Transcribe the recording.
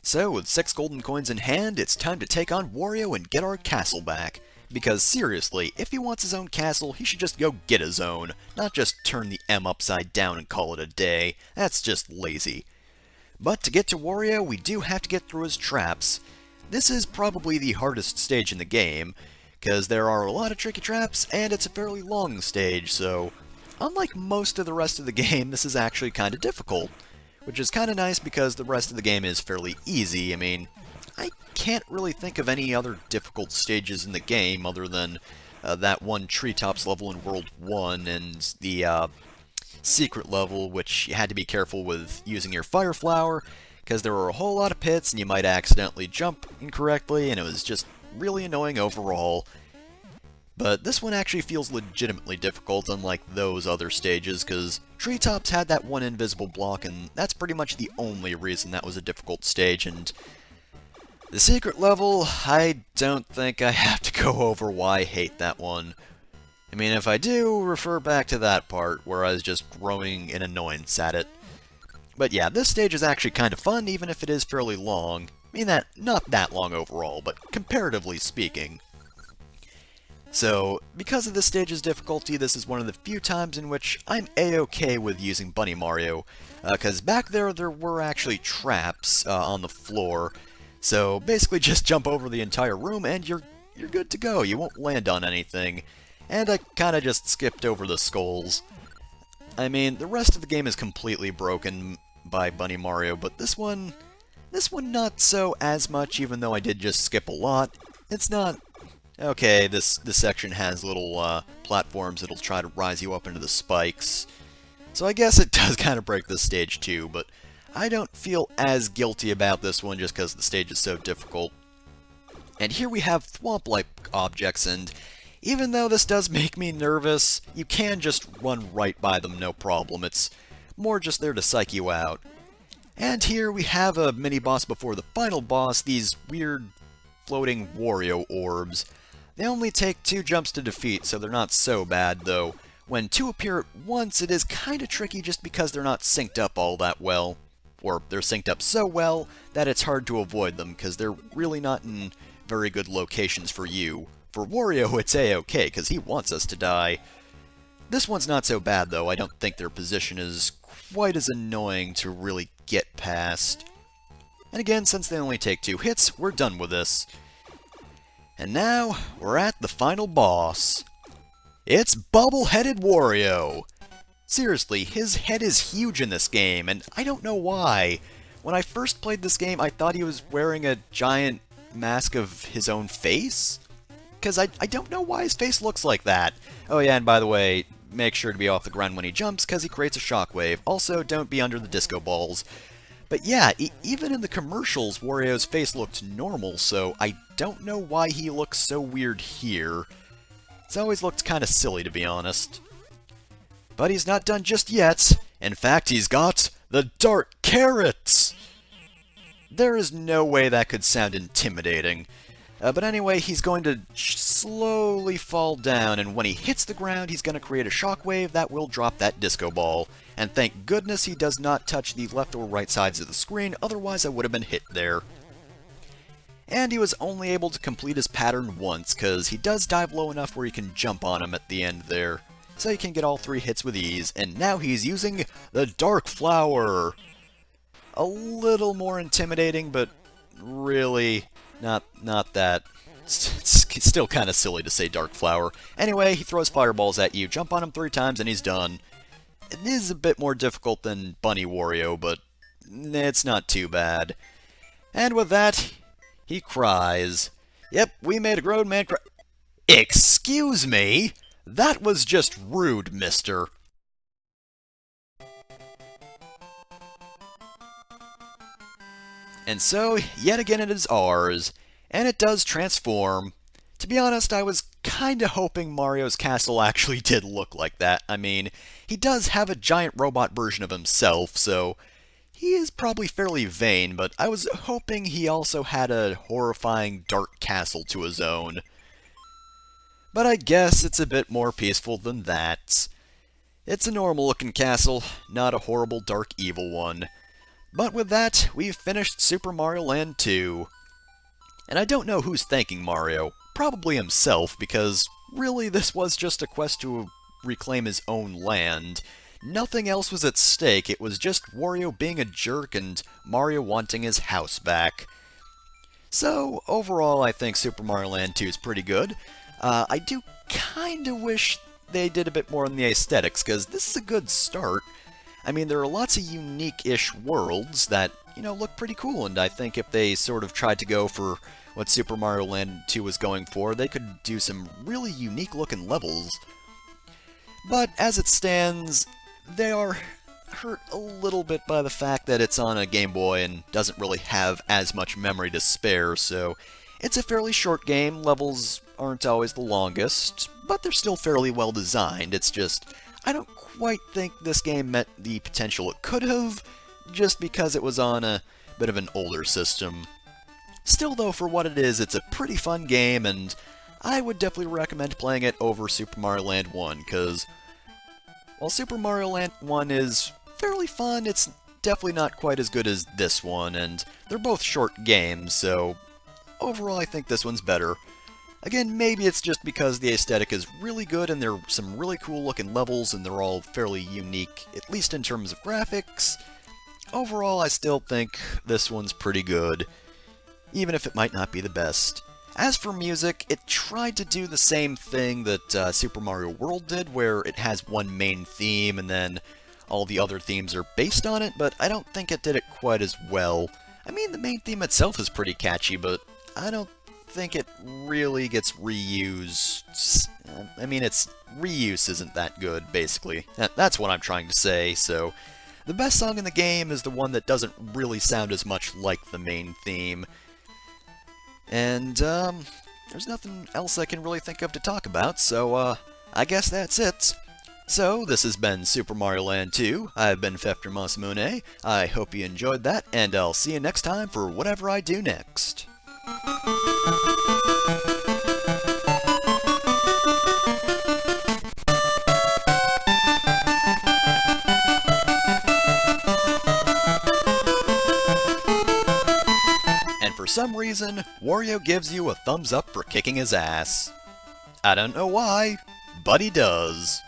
So, with 6 golden coins in hand, it's time to take on Wario and get our castle back. Because seriously, if he wants his own castle, he should just go get his own, not just turn the M upside down and call it a day. That's just lazy. But to get to Wario, we do have to get through his traps. This is probably the hardest stage in the game, because there are a lot of tricky traps, and it's a fairly long stage, so unlike most of the rest of the game, this is actually kind of difficult. Which is kind of nice because the rest of the game is fairly easy. I mean, I can't really think of any other difficult stages in the game other than that one treetops level in World 1 and the secret level, which you had to be careful with using your fire flower, because there were a whole lot of pits and you might accidentally jump incorrectly, and it was just really annoying overall. But this one actually feels legitimately difficult, unlike those other stages, because Treetops had that one invisible block, and that's pretty much the only reason that was a difficult stage, and the secret level, I don't think I have to go over why I hate that one. I mean, if I do, refer back to that part, where I was just growing in annoyance at it. But yeah, this stage is actually kind of fun, even if it is fairly long. I mean, not that long overall, but comparatively speaking. So, because of this stage's difficulty, this is one of the few times in which I'm a-okay with using Bunny Mario, because back there were actually traps on the floor, so basically just jump over the entire room and you're good to go, you won't land on anything, and I kinda just skipped over the skulls. I mean, the rest of the game is completely broken by Bunny Mario, but this one not so as much, even though I did just skip a lot. It's not... Okay, this section has little platforms that'll try to rise you up into the spikes. So I guess it does kind of break this stage too, but I don't feel as guilty about this one just because the stage is so difficult. And here we have thwomp-like objects, and even though this does make me nervous, you can just run right by them, no problem. It's more just there to psych you out. And here we have a mini-boss before the final boss, these weird floating Wario orbs. They only take 2 jumps to defeat, so they're not so bad, though when 2 appear at once, it is kinda tricky just because they're not synced up all that well. Or they're synced up so well that it's hard to avoid them, because they're really not in very good locations for you. For Wario, it's a-okay, because he wants us to die. This one's not so bad, though. I don't think their position is quite as annoying to really get past. And again, since they only take 2 hits, we're done with this. And now, we're at the final boss. It's Bubble-Headed Wario! Seriously, his head is huge in this game, and I don't know why. When I first played this game, I thought he was wearing a giant mask of his own face? Because I don't know why his face looks like that. Oh yeah, and by the way, make sure to be off the ground when he jumps, because he creates a shockwave. Also, don't be under the disco balls. But yeah, even in the commercials, Wario's face looked normal, so I don't know why he looks so weird here. It's always looked kinda silly, to be honest. But he's not done just yet. In fact, he's got the Dark Carrots! There is no way that could sound intimidating. But anyway, he's going to slowly fall down, and when he hits the ground, he's going to create a shockwave that will drop that disco ball. And thank goodness he does not touch the left or right sides of the screen, otherwise I would have been hit there. And he was only able to complete his pattern once, because he does dive low enough where you can jump on him at the end there. So you can get all 3 hits with ease, and now he's using the Dark Flower! A little more intimidating, but really... Not that. It's still kind of silly to say Dark Flower. Anyway, he throws fireballs at you, jump on him 3 times, and he's done. It is a bit more difficult than Bunny Wario, but it's not too bad. And with that, he cries. Yep, we made a grown man cry. Excuse me? That was just rude, mister. And so, yet again it is ours, and it does transform. To be honest, I was kinda hoping Mario's castle actually did look like that. I mean, he does have a giant robot version of himself, so he is probably fairly vain, but I was hoping he also had a horrifying dark castle to his own. But I guess it's a bit more peaceful than that. It's a normal-looking castle, not a horrible dark evil one. But with that, we've finished Super Mario Land 2. And I don't know who's thanking Mario. Probably himself, because really this was just a quest to reclaim his own land. Nothing else was at stake, it was just Wario being a jerk and Mario wanting his house back. So, overall, I think Super Mario Land 2 is pretty good. I do kinda wish they did a bit more on the aesthetics, because this is a good start. I mean, there are lots of unique-ish worlds that, look pretty cool, and I think if they sort of tried to go for what Super Mario Land 2 was going for, they could do some really unique-looking levels. But as it stands, they are hurt a little bit by the fact that it's on a Game Boy and doesn't really have as much memory to spare, so it's a fairly short game, levels aren't always the longest, but they're still fairly well designed. It's just, I don't quite think this game met the potential it could have, just because it was on a bit of an older system. Still though, for what it is, it's a pretty fun game, and I would definitely recommend playing it over Super Mario Land 1, because while Super Mario Land 1 is fairly fun, it's definitely not quite as good as this one, and they're both short games, so overall I think this one's better. Again, maybe it's just because the aesthetic is really good and there are some really cool looking levels and they're all fairly unique, at least in terms of graphics. Overall, I still think this one's pretty good, even if it might not be the best. As for music, it tried to do the same thing that Super Mario World did, where it has one main theme and then all the other themes are based on it, but I don't think it did it quite as well. I mean, the main theme itself is pretty catchy, but I don't think it really gets reused. I mean, its reuse isn't that good, basically. That's what I'm trying to say, so the best song in the game is the one that doesn't really sound as much like the main theme. And, there's nothing else I can really think of to talk about, so, I guess that's it. So, this has been Super Mario Land 2. I've been Fefter MASAFUMI. I hope you enjoyed that, and I'll see you next time for whatever I do next. And for some reason, Wario gives you a thumbs up for kicking his ass. I don't know why, but he does.